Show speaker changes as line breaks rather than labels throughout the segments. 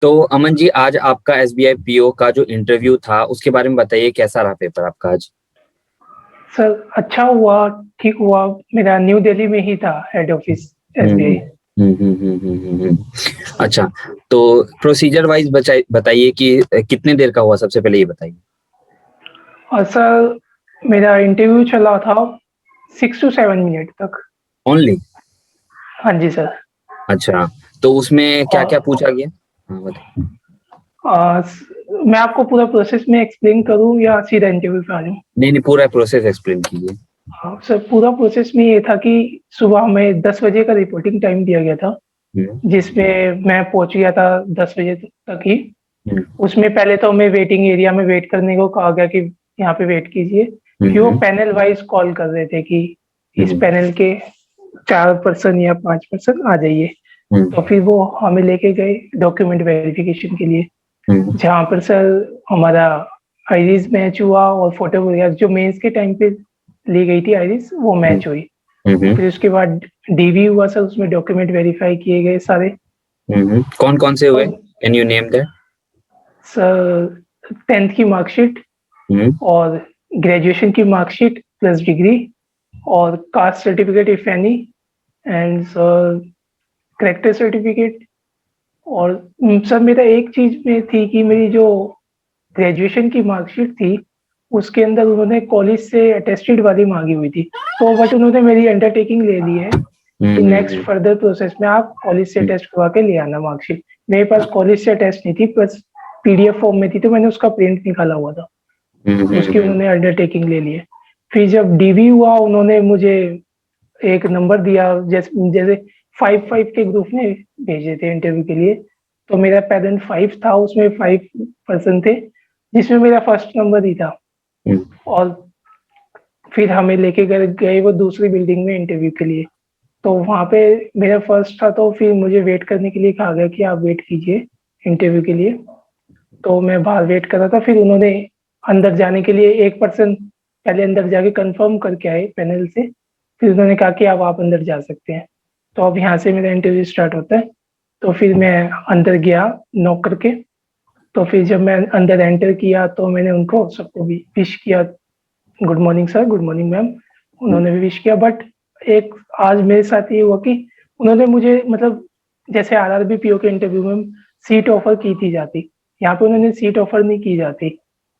तो अमन जी, आज आपका एसबीआई पीओ का जो इंटरव्यू था उसके बारे में बताइए, कैसा रहा पेपर आपका आज?
सर अच्छा हुआ, ठीक हुआ। मेरा न्यू दिल्ली में ही था हेड ऑफिस
हम्म।
एसबीआई।
अच्छा, तो प्रोसीजर वाइज बताइए कि कितने देर का हुआ, सबसे पहले ये बताइए।
और सर मेरा इंटरव्यू चला था 6 to 7 मिनट तक।
ओनली?
हाँ जी सर।
अच्छा, तो उसमें क्या क्या
और
पूछा गया? हाँ बताइए।
मैं आपको पूरा प्रोसेस में एक्सप्लेन करूँ या सीधा इंटरव्यू पे आ जाऊँ?
नहीं नहीं, पूरा प्रोसेस एक्सप्लेन कीजिए।
हाँ सर, पूरा प्रोसेस में ये था कि सुबह हमें 10 बजे का रिपोर्टिंग टाइम दिया गया था,
हम्म।
जिसमें मैं पहुंच गया था 10 बजे तक ही।
हम्म।
उसमें पहले तो हमें वेटिंग एरिया में वेट करने को कहा गया कि यहाँ पे वेट कीजिए। फिर वो
हम्म।
पैनल वाइज कॉल कर रहे थे कि इस
हम्म।
पैनल के 4 पर्सन या 5 पर्सन आ जाइए।
हम्म।
तो फिर वो हमें लेके गए डॉक्यूमेंट वेरिफिकेशन के लिए,
हम्म।
जहाँ पर सर हमारा आईरिस मैच हुआ और फोटो वगैरह जो मेंस के टाइम पे ली गई थी आईरिस वो
हम्म।
मैच हुई।
हम्म।
फिर उसके बाद डीवी हुआ सर, उसमें डॉक्यूमेंट वेरीफाई किए गए सारे।
कौन कौन से हुए?
और
can you name that?
Sir 10th की मार्कशीट,
हम्म।
और ग्रेजुएशन की मार्कशीट प्लस डिग्री, और caste certificate if any, and sir character certificate. और सर मेरा एक चीज में थी कि मेरी जो ग्रेजुएशन की मार्कशीट थी उसके अंदर उन्होंने कॉलेज से अटेस्टेड वाली मांगी हुई थी। तो बट उन्होंने मेरी अंडरटेकिंग ले ली है कि नेक्स्ट
हम्म।
फर्दर प्रोसेस में आप कॉलेज से टेस्ट करवा के ले आना मार्कशीट। मेरे पास कॉलेज से टेस्ट नहीं थी, बस पीडीएफ फॉर्म में थी, तो मैंने उसका प्रिंट निकाला हुआ था। उसकी
हम्म।
उन्होंने अंडरटेकिंग ले ली है। फिर जब डीवी हुआ उन्होंने मुझे एक नंबर दिया, जैसे जैसे 5-5 के ग्रुप में भेजे थे इंटरव्यू के लिए। तो मेरा पैरेंट 5 था, उसमें 5 पर्सन थे, जिसमें मेरा फर्स्ट नंबर ही था।
हम्म।
और फिर हमें लेके गए वो दूसरी बिल्डिंग में इंटरव्यू के लिए। तो वहाँ पे मेरा फर्स्ट था, तो फिर मुझे वेट करने के लिए कहा गया कि आप वेट कीजिए इंटरव्यू के लिए। तो मैं बाहर वेट कर रहा था। फिर उन्होंने अंदर जाने के लिए एक पर्सन पहले अंदर जाके कंफर्म करके आए पैनल से। फिर उन्होंने कहा कि अब आप अंदर जा सकते हैं। तो अब यहाँ से मेरा इंटरव्यू स्टार्ट होता है। तो फिर मैं अंदर गया नॉक करके। तो फिर जब मैं अंदर एंटर किया तो मैंने उनको सबको भी विश किया, good morning sir, good morning ma'am. उन्होंने भी विश किया। बट एक आज मेरे साथ ये हुआ कि उन्होंने मुझे मतलब जैसे आरआरबी पीओ के इंटरव्यू में सीट ऑफर की थी जाती, यहाँ पे उन्होंने सीट ऑफर नहीं की जाती।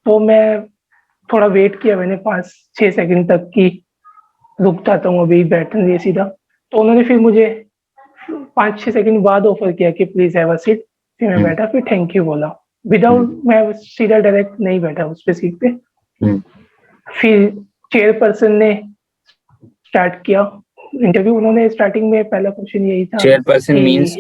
तो मैं थोड़ा वेट किया मैंने 5-6 सेकंड तक कि रुक जाता हूँ अभी, बैठ नहीं सीधा। तो उन्होंने फिर मुझे 5-6 सेकंड बाद ऑफर किया कि प्लीज हैव अ सीट। फिर मैं
हम्म।
बैठा, फिर थैंक यू बोला।
हम्म।
विदाउट मैं सीधा डायरेक्ट नहीं बैठा उस पे सीट पे।
हम्म।
फिर चेयरपर्सन ने स्टार्ट किया इंटरव्यू। उन्होंने स्टार्टिंग में पहला क्वेश्चन यही था
चेयरपर्सन
कि
मींस?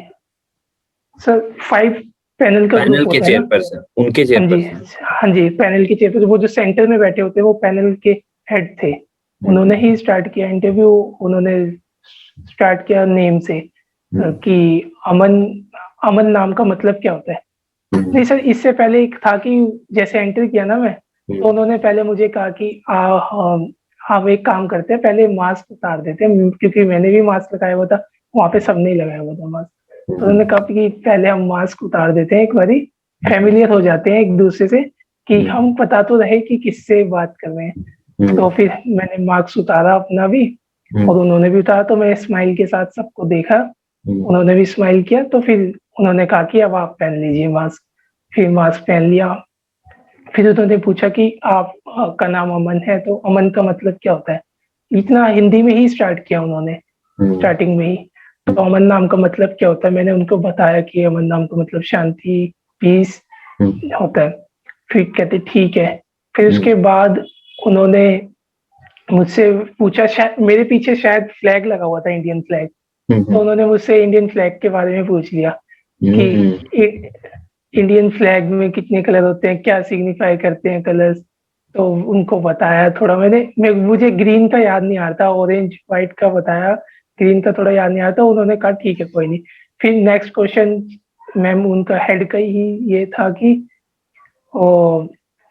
सर 5 पैनल का
पैनल
ग्रुप
के
होता है ना।
चेयरपर्सन, उनके
हाँ जी,
चेयरपर्सन?
हाँ जी, पैनल के चेयरपर्सन वो जो सेंटर में बैठे होते हैं वो पैनल के हेड थे।
हम्म।
उन्होंने ही स्टार्ट किया इंटरव्यू। उन्होंने स्टार्ट किया नेम से
हम्म।
कि अमन, अमन नाम का मतलब क्या होता है। नहीं सर, इससे पहले एक था कि जैसे एंटर किया ना मैं, तो
हम्म।
उन्होंने पहले मुझे कहा कि हम एक काम करते हैं, पहले मास्क उतार देते हैं, क्योंकि मैंने भी मास्क लगाया हुआ था, वहां पे सबने ही लगाया हुआ था मास्क। तो उन्होंने कहा कि पहले हम मास्क उतार देते हैं, एक बारी फेमिलियर हो जाते हैं एक दूसरे से, कि
हम्म।
हम पता तो रहे कि किससे बात कर रहे हैं।
हम्म।
तो फिर मैंने मास्क उतारा अपना भी,
हम्म।
और उन्होंने भी उतारा। तो मैं स्माइल के साथ सबको देखा,
हम्म।
उन्होंने भी स्माइल किया। तो फिर उन्होंने कहा कि अब आप पहन लीजिए मास्क। फिर मास्क पहन लिया। फिर उन्होंने पूछा कि आप का नाम अमन है, तो अमन का मतलब क्या होता है। इतना हिंदी में ही स्टार्ट किया उन्होंने,
हम्म।
स्टार्टिंग में ही। तो अमन नाम का मतलब क्या होता है, मैंने उनको बताया कि अमन नाम का मतलब शांति, पीस
हम्म।
होता है। फिर कहते ठीक है। फिर
हम्म।
उसके बाद उन्होंने मुझसे पूछा, शायद मेरे पीछे शायद फ्लैग लगा हुआ था, इंडियन फ्लैग। तो
हम्म।
उन्होंने मुझसे इंडियन फ्लैग के बारे में पूछ लिया कि
हम्म।
इंडियन फ्लैग में कितने कलर होते हैं, क्या सिग्निफाई करते हैं कलर्स। तो उनको बताया थोड़ा मुझे ग्रीन का याद नहीं आ रहा था, ऑरेंज व्हाइट का बताया, ग्रीन का थोड़ा याद नहीं आ रहा था। उन्होंने कहा ठीक है कोई नहीं। फिर नेक्स्ट क्वेश्चन मैम उनका हेड का ही ये था कि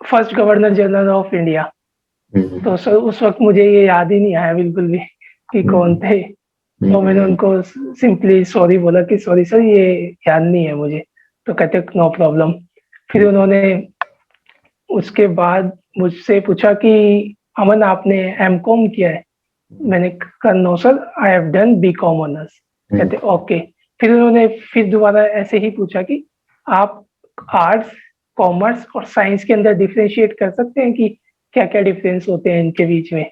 first governor general of India.
Hmm.
तो सर उस वक्त मुझे ये याद ही नहीं आया बिल्कुल भी कि कौन
हम्म।
थे। तो मैंने उनको सिंपली सॉरी बोला कि सॉरी सर, ये याद नहीं है मुझे। तो कहते नो प्रॉब्लम। फिर उन्होंने उसके बाद मुझसे पूछा कि अमन आपने एमकॉम किया है? मैंने कहा no sir, I have done BCom honours. कहते ओके। फिर उन्होंने फिर दोबारा ऐसे ही पूछा कि आप आर्ट्स, कॉमर्स और साइंस के अंदर डिफरेंशिएट कर सकते हैं कि क्या क्या डिफरेंस होते हैं इनके बीच में?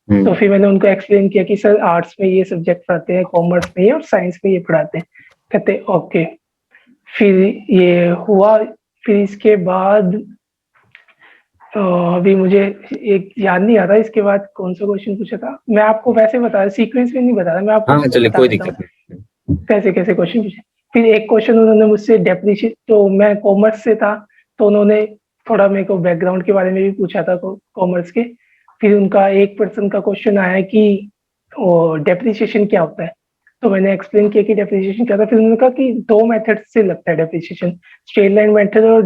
तो फिर मैंने उनको एक्सप्लेन किया कि सर आर्ट्स में ये सब्जेक्ट पढ़ाते हैं, कॉमर्स में ये और साइंस में ये पढ़ाते हैं। कहते ओके। फिर ये हुआ। फिर इसके बाद अभी मुझे एक याद नहीं आ रहा इसके बाद कौन सा क्वेश्चन पूछा था। मैं आपको वैसे बता रहा, सीक्वेंस में नहीं बता रहा, मैं आपको
हाँ चलिए
बता
कोई
देता हूँ
दिक्कत नहीं।
कैसे कैसे क्वेश्चन पूछे। फिर एक क्वेश्चन उन्होंने मुझसे डेप्रिशिएट, तो मैं कॉमर्स से था तो उन्होंने थोड़ा मेरे को बैकग्राउंड के बारे में भी पूछा था कॉमर्स के। फिर उनका 1% का क्वेश्चन आया कि डेप्रिसिएशन क्या होता है? तो मैंने एक्सप्लेन किया कि डेप्रिसिएशन क्या था। फिर उन्होंने कहा कि 2 मेथड से लगता है डेप्रिसिएशन, स्ट्रेट लाइन मेथड और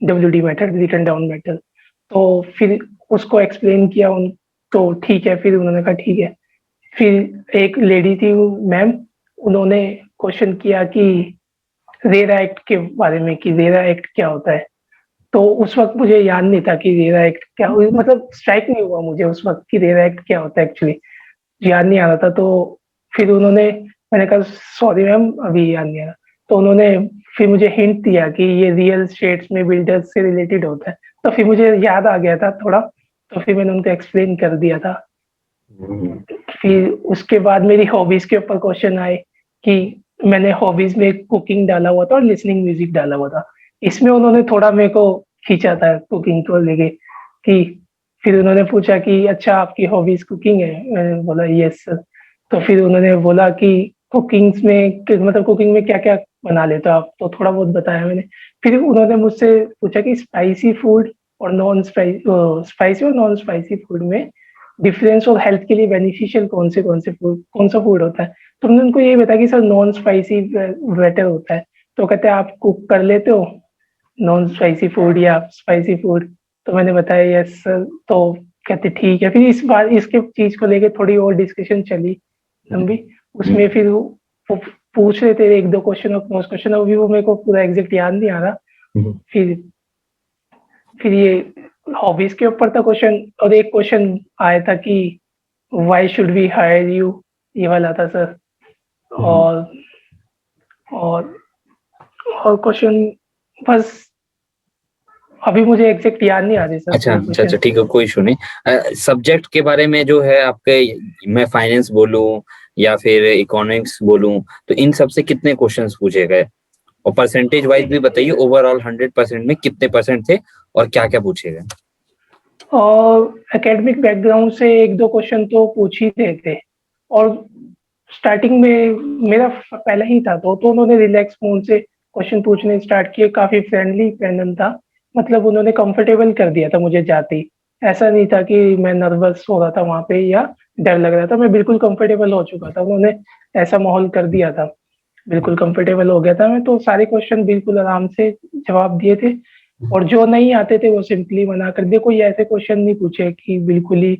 WDV method, written down method. तो फिर उसको एक्सप्लेन किया उन, तो ठीक है। फिर उन्होंने कहा ठीक है। फिर एक लेडी थी मैम, उन्होंने क्वेश्चन किया कि रेरा एक्ट के बारे में कि रेरा एक्ट क्या होता है? तो उस वक्त मुझे याद नहीं था कि रेरा एक्ट क्या, मतलब स्ट्राइक नहीं हुआ मुझे उस वक्त कि रेरा एक्ट क्या होता है एक्चुअली, याद नहीं आ रहा था। तो फिर उन्होंने, मैंने कहा सॉरी मैम अभी याद नहीं आ रहा। तो उन्होंने फिर मुझे हिंट दिया कि ये रियल एस्टेट्स में बिल्डर्स से रिलेटेड होता है। तो फिर मुझे याद आ गया था थोड़ा, तो फिर मैंने उनको एक्सप्लेन कर दिया था। फिर उसके बाद मेरी हॉबीज के ऊपर क्वेश्चन आए कि मैंने हॉबीज में कुकिंग डाला हुआ था और लिसनिंग म्यूजिक डाला हुआ था। इसमें उन्होंने थोड़ा मेरे को खींचा था कुकिंग को लेके कि, फिर उन्होंने पूछा कि अच्छा आपकी हॉबीज कुकिंग है? मैंने बोला यस सर। तो फिर उन्होंने बोला कि कुकिंग्स में मतलब कुकिंग में क्या क्या बना लेते हो आप? तो थोड़ा बहुत बताया मैंने। फिर उन्होंने मुझसे पूछा कि स्पाइसी फूड और नॉन स्पाइसी और नॉन स्पाइसी फूड में डिफरेंस और हेल्थ के लिए बेनिफिशियल कौन से फूड, कौन सा फूड होता है? तो हमने उनको यही बताया कि सर नॉन स्पाइसी बेटर होता है। तो कहते हैं आप कुक कर लेते हो नॉन स्पाइसी फूड या स्पाइसी फूड? तो मैंने बताया यस सर। तो कहते ठीक है। फिर इस बार इसके चीज को लेके थोड़ी और डिस्कशन चली लंबी। उसमें फिर वो पूछ रहे थे 1-2 क्वेश्चन और क्रॉस क्वेश्चन, अभी वो मेरे को पूरा एग्जैक्ट याद नहीं आ रहा। फिर ये हॉबीज के ऊपर था क्वेश्चन, और एक क्वेश्चन आया था कि why should we hire you, ये वाला था सर। और और और क्वेश्चन बस अभी मुझे एग्जैक्ट याद नहीं आ रही सर
अच्छा
पूरे
अच्छा
क्वेश्चन।
अच्छा ठीक है, कोई इशू नहीं। सब्जेक्ट के बारे में जो है आपके, मैं फाइनेंस बोलूं या फिर इकोनॉमिक्स बोलूं, तो इन सब से कितने क्वेश्चंस पूछे गए? और परसेंटेज वाइज भी बताइए, ओवरऑल 100% में कितने परसेंट थे और क्या क्या पूछे गए?
और एकेडमिक बैकग्राउंड से 1-2 क्वेश्चन तो पूछ ही रहे थे। और स्टार्टिंग में मेरा पहला ही था तो उन्होंने रिलैक्स मोड से क्वेश्चन पूछने स्टार्ट किए, काफी फ्रेंडली पैनल था। मतलब उन्होंने कंफर्टेबल कर दिया था मुझे जाते ही। ऐसा नहीं था कि मैं नर्वस हो रहा था वहां पे या डर लग रहा था, मैं बिल्कुल कंफर्टेबल हो चुका था। उन्होंने ऐसा माहौल कर दिया था, बिल्कुल कंफर्टेबल हो गया था मैं। तो सारे क्वेश्चन बिल्कुल आराम से जवाब दिए थे, और जो नहीं आते थे वो सिंपली मना कर दिए। कोई ऐसे क्वेश्चन नहीं पूछे कि बिल्कुल ही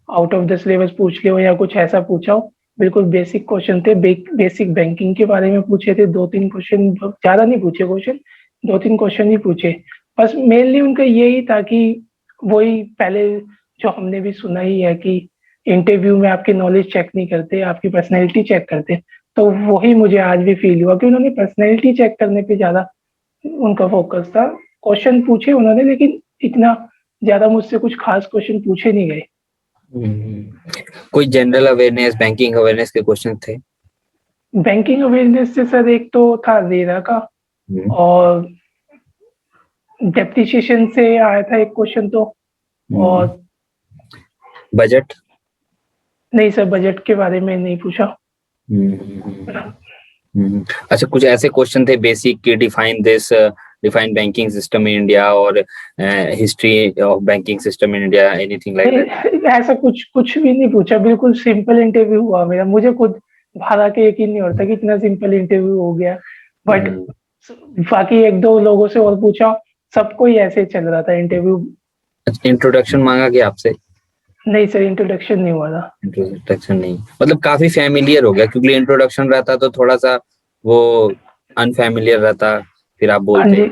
आउट ऑफ द सिलेबस पूछ लियो या कुछ ऐसा पूछा हो। बिल्कुल बेसिक क्वेश्चन थे, बेसिक बैंकिंग के बारे में पूछे थे 2-3 क्वेश्चन, ज्यादा नहीं पूछे क्वेश्चन, 2-3 क्वेश्चन ही पूछे। बस मेनली उनका यही था कि वही पहले जो हमने भी सुना ही है कि इंटरव्यू में आपकी नॉलेज चेक नहीं करते, आपकी पर्सनैलिटी चेक करते। तो वही मुझे आज भी फील हुआ कि उन्होंने पर्सनैलिटी चेक करने पे ज्यादा उनका फोकस था। क्वेश्चन पूछे उन्होंने, लेकिन इतना ज्यादा मुझसे कुछ खास क्वेश्चन पूछे नहीं गए।
कोई जनरल अवेयरनेस, बैंकिंग अवेयरनेस के क्वेश्चन थे?
बैंकिंग अवेयरनेस से सर एक तो था रेरा का, और डेप्रिसिएशन से आया था एक क्वेश्चन तो। और
बजट?
नहीं सर, बजट के बारे में नहीं पूछा।
अच्छा, कुछ ऐसे क्वेश्चन थे बेसिक कि define banking system in India और history of banking system in India, anything like that?
ऐसा कुछ भी नहीं पूछा, बिल्कुल सिंपल इंटरव्यू हुआ मेरा। मुझे खुद बाहर आके यकीन नहीं होता कि इतना सिंपल इंटरव्यू हो गया। बट बाकी 1-2 लोगों से और पूछा, सबको ही ऐसे चल रहा था इंटरव्यू।
इंट्रोडक्शन मांगा गया आपसे?
नहीं सर, इंट्रोडक्शन नहीं हुआ था।
इंट्रोडक्शन नहीं, मतलब काफी फैमिलियर हो गया, क्योंकि इंट्रोडक्शन रहता तो थोड़ा सा वो अनफैमिलियर रहता, फिर आप
हाँ
बोलते?
जी,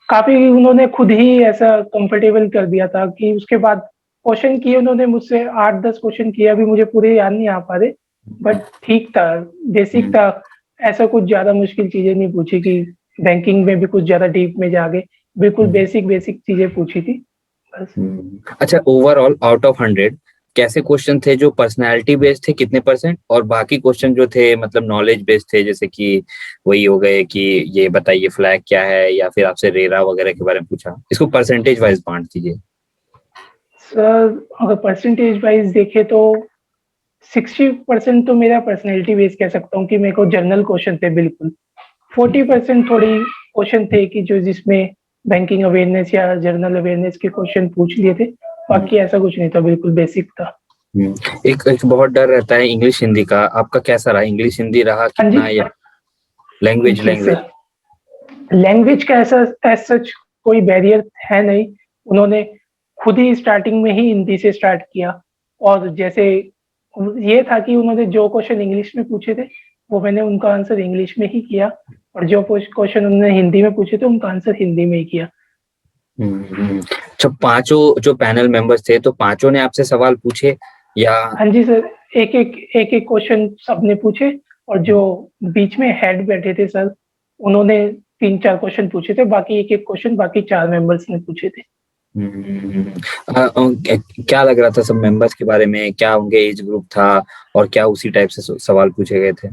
काफ़ी उन्होंने खुद ही ऐसा कंफर्टेबल कर दिया था कि उसके बाद क्वेश्चन किए उन्होंने मुझसे 8-10 क्वेश्चन किए, अभी मुझे पूरे याद नहीं आ पा रहे, बट ठीक था, बेसिक था। ऐसा कुछ ज़्यादा मुश्किल चीज़ें नहीं पूछी कि बैंकिंग में भी कुछ ज़्यादा डीप में जा गए, बिल्कुल बेसिक चीज़ें पूछी थी, बस।
अच्छा, ओवरऑल आउट ऑफ 100 कैसे क्वेश्चन थे जो पर्सनालिटी बेस्ड थे, कितने परसेंट, और बाकी क्वेश्चन जो थे मतलब नॉलेज बेस्ड थे, जैसे कि वही हो गए कि ये बताइए फ्लैग क्या है, या फिर आपसे रेरा वगैरह के बारे में पूछा, इसको परसेंटेज वाइज बांट दीजिए।
सर, अगर परसेंटेज वाइज़ देखें तो 60% तो मेरा पर्सनैलिटी बेस कह सकता हूँ कि मेरे को जनरल क्वेश्चन थे बिल्कुल। 40% थोड़ी क्वेश्चन थे कि जो जिसमें बैंकिंग अवेयरनेस या जनरल अवेयरनेस के क्वेश्चन पूछ लिए थे, बाकी ऐसा कुछ नहीं था, बिल्कुल बेसिक था।
एक बहुत डर रहता है इंग्लिश हिंदी का, आपका कैसा रहा? इंग्लिश हिंदी रहा
हाँ जी,
कितना, या लैंग्वेज
जी
लैंग्वेज?
सर। लैंग्वेज का ऐसा एज़ सच कोई बैरियर है नहीं। उन्होंने खुद ही स्टार्टिंग में ही हिंदी से स्टार्ट किया, और जैसे ये था कि उन्होंने जो क्वेश्चन इंग्लिश में पूछे थे, वो मैंने उनका आंसर इंग्लिश में ही किया, और जो क्वेश्चन उन्होंने हिंदी में पूछे थे, उनका आंसर हिंदी में ही किया।
अच्छा, पांचों जो पैनल मेंबर्स थे, तो पांचों ने आपसे सवाल पूछे या?
हाँ जी सर, एक-एक क्वेश्चन सबने पूछे, और जो बीच में हेड बैठे थे सर, उन्होंने 3-4 क्वेश्चन पूछे थे, बाकी एक-एक क्वेश्चन बाकी 4 मेंबर्स ने पूछे थे।
क्या लग रहा था सब मेंबर्स के बारे में, क्या उनके एज ग्रुप था, और क्या उसी टाइप से सवाल पूछे गए थे?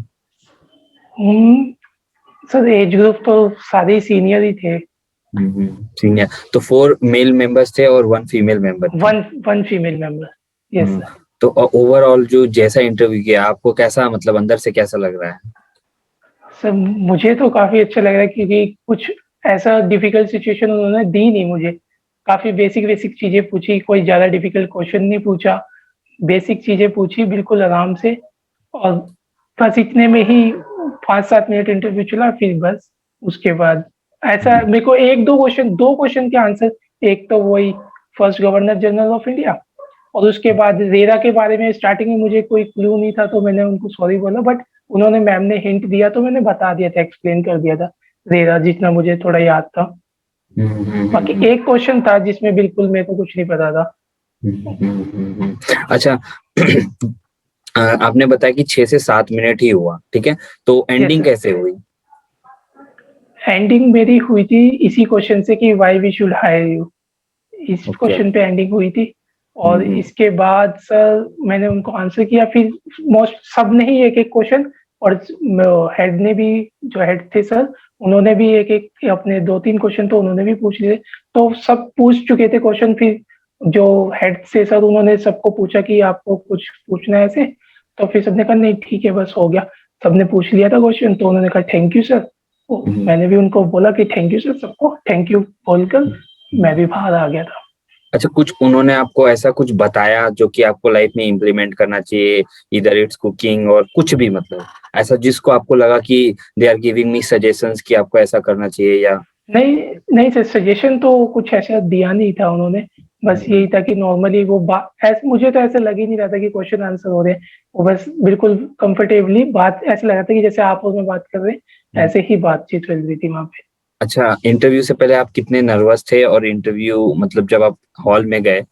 सर एज ग्रुप तो सारे सीनियर ही थे।
सीनियर, तो 4 मेल मेंबर्स थे और 1 फीमेल मेंबर थी।
One one female member. Yes
hmm,
sir.
तो ओवरऑल जो जैसा इंटरव्यू किया, आपको कैसा, मतलब अंदर से कैसा लग रहा है?
सर मुझे तो काफ़ी अच्छा लग रहा है, क्योंकि कुछ ऐसा डिफ़िकल्ट सिचुएशन उन्होंने दी नहीं मुझे। काफ़ी बेसिक चीज़ें पूछी, कोई ज़्यादा डिफ़िकल्ट क्वेश्चन नहीं पूछा। बेसिक चीज़ें पूछी बिल्कुल आराम से, और बस इतने में ही 5-7 मिनट इंटरव्यू चला, फिर बस उसके बाद ऐसा मेरे को 1-2 क्वेश्चन 2 क्वेश्चन के आंसर, एक तो वही first governor general of India, और उसके बाद रेरा के बारे में स्टार्टिंग में मुझे कोई क्लू नहीं था, तो मैंने उनको सॉरी बोला, बट उन्होंने मैम ने हिंट दिया तो मैंने बता दिया था, एक्सप्लेन कर दिया था रेरा जितना मुझे थोड़ा याद था। बाकी एक क्वेश्चन था जिसमें बिल्कुल मेरे को कुछ नहीं पता था।
अच्छा, आपने बताया कि 6 से 7 मिनट ही हुआ, ठीक है, तो
यस
एंडिंग
सर।
कैसे हुई?
एंडिंग मेरी हुई थी इसी क्वेश्चन से कि why we should hire you, इस
ओके।
क्वेश्चन पे एंडिंग हुई थी। और इसके बाद सर मैंने उनको आंसर किया, फिर मोस्ट सब ने ही एक-एक क्वेश्चन, और हेड ने भी, जो हेड थे सर, उन्होंने भी एक-एक अपने 2-3 क्वेश्चन तो उन्होंने भी पूछ लिए। तो सब पूछ चुके थे क्वेश्चन, फिर जो हेड से सर उन्होंने सबको पूछा कि आपको कुछ पूछना है ऐसे? तो फिर सबने कहा नहीं ठीक है बस हो गया। सबने पूछ लिया था क्वेश्चन, तो उन्होंने कहा थैंक यू सर। तो मैंने भी उनको बोला कि थैंक यू सर, सबको थैंक यू बोलकर मैं भी बाहर आ गया था।
अच्छा, कुछ उन्होंने आपको ऐसा कुछ बताया जो कि आपको लाइफ में इम्प्लीमेंट करना चाहिए, इधर इट्स कुकिंग और कुछ भी, मतलब ऐसा जिसको आपको लगा कि they are giving me suggestions कि आपको ऐसा करना चाहिए, या?
नहीं, नहीं सर, सजेशन तो कुछ ऐसा दिया नहीं था उन्होंने, बस यही था कि नॉर्मली वो ऐसे मुझे तो ऐसा लग ही नहीं रहा था कि क्वेश्चन आंसर हो रहे हैं। वो बस बिल्कुल कंफर्टेबली बात ऐसा लग रहा था कि जैसे आप और मैं बात कर रहे हैं, ऐसे ही बातचीत चल रही थी वहाँ पे।
अच्छा, इंटरव्यू से पहले आप कितने नर्वस थे, और इंटरव्यू मतलब जब आप हॉल में गए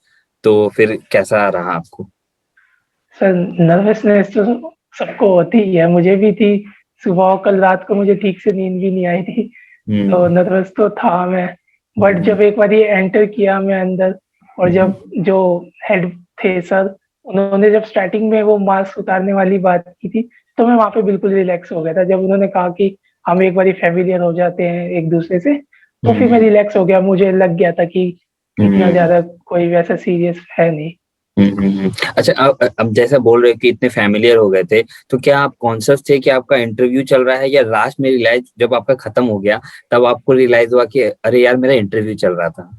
तो फिर कैसा रहा आपको?
सर नर्वसनेस तो सबको होती ही है, मुझे भी थी। सुबह कल रात को मुझे ठीक से नींद भी नहीं आई थी, तो
हम्म।
नर्वस तो था मैं। बट जब एक बार ये एंटर किया मैं अंदर, और जब जो हेड थे सर, उन्होंने जब स्टार्टिंग में वो मास्क उतारने वाली बात की थी, तो मैं वहाँ पे बिल्कुल रिलैक्स हो गया था। जब उन्होंने कहा कि हम एक बारी फेमिलियर हो जाते हैं एक दूसरे से, तो फिर मैं रिलैक्स हो गया, मुझे लग गया था कि इतना ज्यादा कोई वैसा सीरियस है नहीं।
अच्छा, अब जैसा बोल रहे हो कि इतने फैमिलियर हो गए थे, तो क्या आप कॉन्शियस थे कि आपका इंटरव्यू चल रहा है, या लास्ट में रियलाइज जब आपका खत्म हो गया तब आपको रियलाइज हुआ कि अरे यार मेरा इंटरव्यू चल रहा था?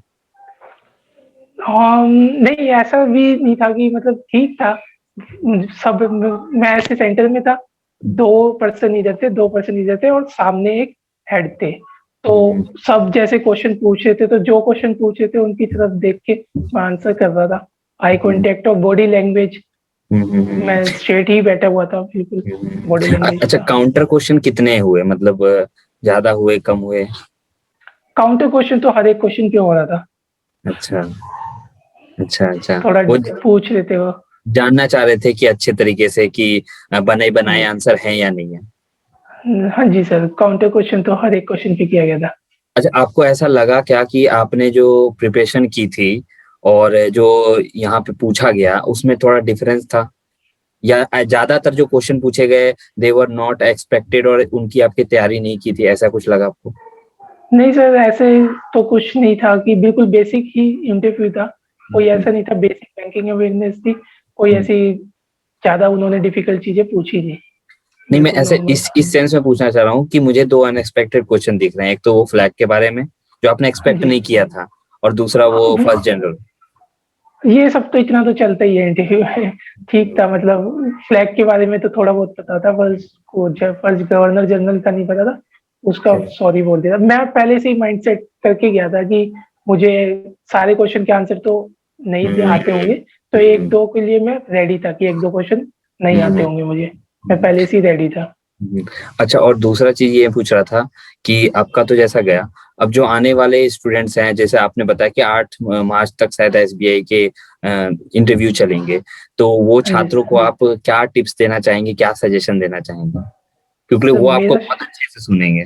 नहीं ऐसा भी नहीं था कि मतलब ठीक था। सब मैं ऐसे सेंटर में था, 2 पर्सन इधर थे, 2 पर्सन इधर थे, और सामने एक हेड थे। तो सब जैसे क्वेश्चन पूछ रहे थे, तो जो क्वेश्चन पूछ रहे थे उनकी तरफ देख के मैं आंसर कर रहा था। आई कांटेक्ट और बॉडी लैंग्वेज, मैं स्ट्रेट ही बैठा हुआ था बिल्कुल, बॉडी लैंग्वेज
अच्छा,
था।
काउंटर क्वेश्चन कितने हुए, मतलब ज्यादा हुए, कम हुए?
काउंटर क्वेश्चन तो हर एक क्वेश्चन पे हो रहा था।
अच्छा, अच्छा, अच्छा।
थोड़ा
वो
पूछ रहे थे वो।
जानना चाह रहे थे कि अच्छे तरीके से कि बने बनाए
जी।
आंसर हैं या नहीं है।
हाँ जी सर, काउंटर क्वेश्चन तो हर एक क्वेश्चन पे किया गया था।
अच्छा, आपको ऐसा लगा क्या कि आपने जो प्रिपरेशन की थी और जो यहाँ पे पूछा गया उसमें थोड़ा डिफरेंस था, या ज्यादातर जो क्वेश्चन पूछे गए दे वर नॉट एक्सपेक्टेड और उनकी आपकी तैयारी नहीं की थी, ऐसा कुछ लगा आपको?
नहीं सर, ऐसे तो कुछ नहीं था कि बिल्कुल बेसिक ही इंटरव्यू था। कोई
हम्म,
ऐसा नहीं था, बेसिक बैंकिंग अवेयरनेस थी। कोई
हम्म।
ऐसी ज़्यादा उन्होंने डिफिकल्ट चीज़ें पूछी नहीं।
नहीं, मैं
बिल्कुल
ऐसे
नॉर्मल था।
इस सेंस में पूछना चाह रहा हूँ कि मुझे दो अनएक्सपेक्टेड क्वेश्चन दिख रहे हैं। एक तो वो फ्लैग के बारे में जो आपने
हाँ
एक्सपेक्ट
जी।
नहीं किया था, और दूसरा वो फर्स्ट जनरल।
ये सब तो इतना तो चलता ही है इंटरव्यू में। ठीक था, मतलब फ्लैग के बारे में तो थोड़ा बहुत पता था, बस को जब फर्स्ट गवर्नर जनरल का नहीं पता था, उसका सॉरी बोल दिया था। मैं पहले से ही माइंडसेट करके गया था कि मुझे सारे क्वेश्चन के आंसर तो नहीं आते होंगे, तो एक दो के लिए मैं रेडी था कि एक दो क्वेश्चन नहीं आते होंगे मुझे। मैं पहले से ही रेडी था।
हम्म। अच्छा, और दूसरा चीज ये पूछ रहा था कि आपका तो जैसा गया, अब जो आने वाले स्टूडेंट्स हैं, जैसे आपने बताया कि 8 मार्च तक शायद एसबीआई के इंटरव्यू चलेंगे, तो वो
हाँ जी
छात्रों
सर।
को आप क्या टिप्स देना चाहेंगे, क्या सजेशन देना चाहेंगे, क्योंकि
सर
वो आपको
मेरा
बहुत अच्छे से सुनेंगे।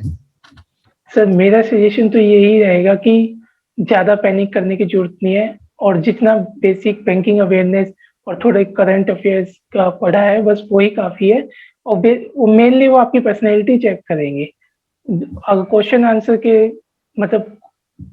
सर मेरा सजेशन तो यही रहेगा कि ज़्यादा पैनिक करने की ज़रूरत नहीं है, और जितना बेसिक बैंकिंग अवेयरनेस और थोड़े करंट अफेयर्स का पढ़ा है, बस वही काफ़ी है। और वो मेनली वो आपकी पर्सनैलिटी चेक करेंगे। अगर क्वेश्चन आंसर के मतलब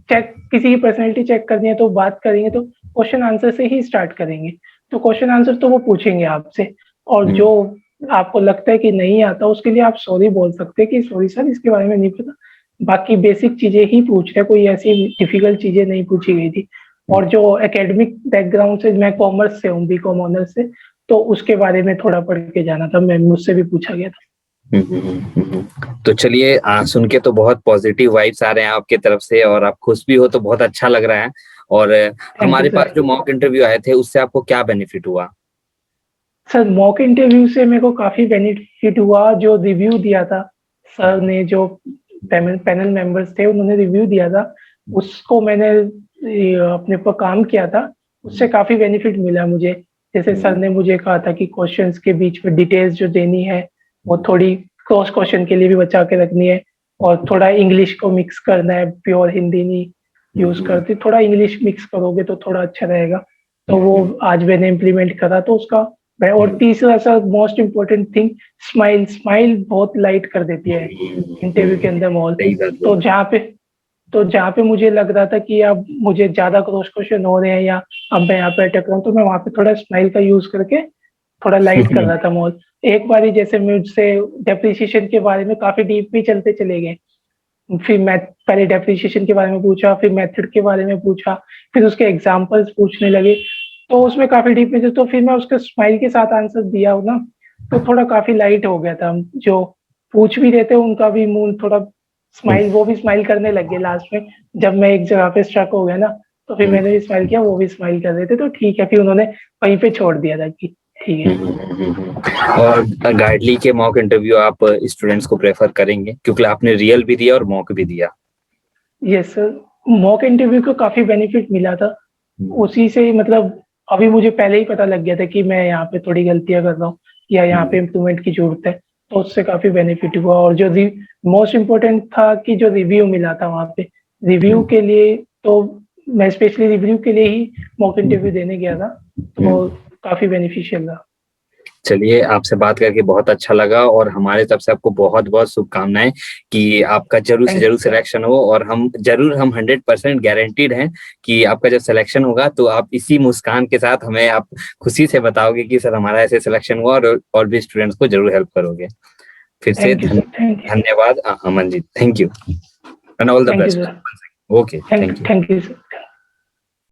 चेक किसी की पर्सनैलिटी चेक करनी है तो बात करेंगे तो क्वेश्चन आंसर से ही स्टार्ट करेंगे। तो क्वेश्चन आंसर तो वो पूछेंगे आपसे, और
हम्म,
जो आपको लगता है कि नहीं आता उसके लिए आप सॉरी बोल सकते हैं कि सॉरी सर, इसके बारे में नहीं पता। बाकी बेसिक चीजें ही पूछ रहे, कोई ऐसी डिफिकल्ट चीजें नहीं पूछी गई थी। और जो एकेडमिक बैकग्राउंड से, मैं कॉमर्स से हूँ, बी.कॉम ऑनर्स से, तो उसके बारे में थोड़ा पढ़ के जाना था, मैं मुझसे भी पूछा गया था।
तो चलिए, सुन के तो बहुत पॉजिटिव वाइब्स आ रहे हैं आपके तरफ से, और आप खुश भी हो तो बहुत अच्छा लग रहा है। और
थैंक यू
हमारे पास
सर।
जो मॉक इंटरव्यू आए थे उससे आपको क्या बेनिफिट हुआ?
सर मॉक इंटरव्यू से मेरे को काफी बेनिफिट हुआ। जो रिव्यू दिया था सर ने, जो पैनल मेंबर्स थे उन्होंने रिव्यू दिया था, उसको मैंने अपने ऊपर काम किया था, उससे काफी बेनिफिट मिला मुझे। जैसे सर ने मुझे कहा था कि क्वेश्चंस के बीच में डिटेल्स जो देनी है वो थोड़ी क्रॉस क्वेश्चन के लिए भी बचा के रखनी है, और थोड़ा इंग्लिश को मिक्स करना है, प्योर हिंदी नहीं यूज करती, थोड़ा इंग्लिश मिक्स करोगे तो थोड़ा अच्छा रहेगा। तो वो आज मैंने इम्प्लीमेंट करा तो उसका और तीसरा sir most important thing, smile. Smile बहुत लाइट कर देती है इंटरव्यू के अंदर माहौल।
सही बात
तो
बोला।
जहाँ पे मुझे लग रहा था कि अब मुझे ज्यादा क्रॉस क्वेश्चन हो रहे हैं या अब मैं यहाँ पे अटक रहा हूँ, तो मैं वहाँ पे थोड़ा स्माइल का यूज करके थोड़ा लाइट कर रहा था माहौल। एक बारी जैसे मुझसे डेप्रिसिएशन के बारे में काफी डीप भी चलते चले गए, फिर मैं पहले डेप्रिसिएशन के बारे में पूछा, फिर मेथड के बारे में पूछा, फिर उसके एग्जांपल्स पूछने लगे, तो उसमें काफी डीप में थे, तो फिर मैं उसके स्माइल के साथ आंसर दिया हूँ ना, तो थोड़ा काफी लाइट हो गया था। जो पूछ भी रहे थे उनका भी मुंह थोड़ा स्माइल, वो भी स्माइल करने लग गए लास्ट में। जब मैं एक जगह पे स्ट्रक हो गया ना, तो फिर मैंने भी स्माइल किया, वो भी स्माइल कर रहे थे, तो ठीक है, फिर उन्होंने वहीं पे छोड़ दिया था कि ठीक है।
और गाइडली के मॉक इंटरव्यू आप स्टूडेंट्स को प्रेफर करेंगे, क्योंकि आपने रियल भी दिया और मॉक भी दिया?
यस सर, मॉक इंटरव्यू को काफी बेनिफिट मिला था। उसी से ही मतलब अभी मुझे पहले ही पता लग गया था कि मैं यहाँ पे थोड़ी गलतियां कर रहा हूँ या यहाँ पे इम्प्रूवमेंट की जरूरत है, तो उससे काफी बेनिफिट हुआ। और जो मोस्ट इम्पोर्टेंट था कि जो रिव्यू मिला था वहाँ पे, रिव्यू के लिए तो मैं स्पेशली रिव्यू के लिए ही मॉक इंटरव्यू देने गया था, तो काफी बेनिफिशियल रहा।
चलिए, आपसे बात करके बहुत अच्छा लगा, और हमारे तरफ से आपको बहुत बहुत शुभकामनाएं कि आपका जरूर से
थैंक
जरूर सिलेक्शन हो। और हम 100% गारंटीड हैं कि आपका जब सिलेक्शन होगा तो आप इसी मुस्कान के साथ हमें आप खुशी से बताओगे कि सर हमारा ऐसे सिलेक्शन हुआ, और भी स्टूडेंट्स को जरूर हेल्प करोगे। फिर से
यू सर। Thank you.
धन्यवाद Aman ji, thank you and all the
thank you
best.
Sir.
Okay, thank you.
Thank you sir.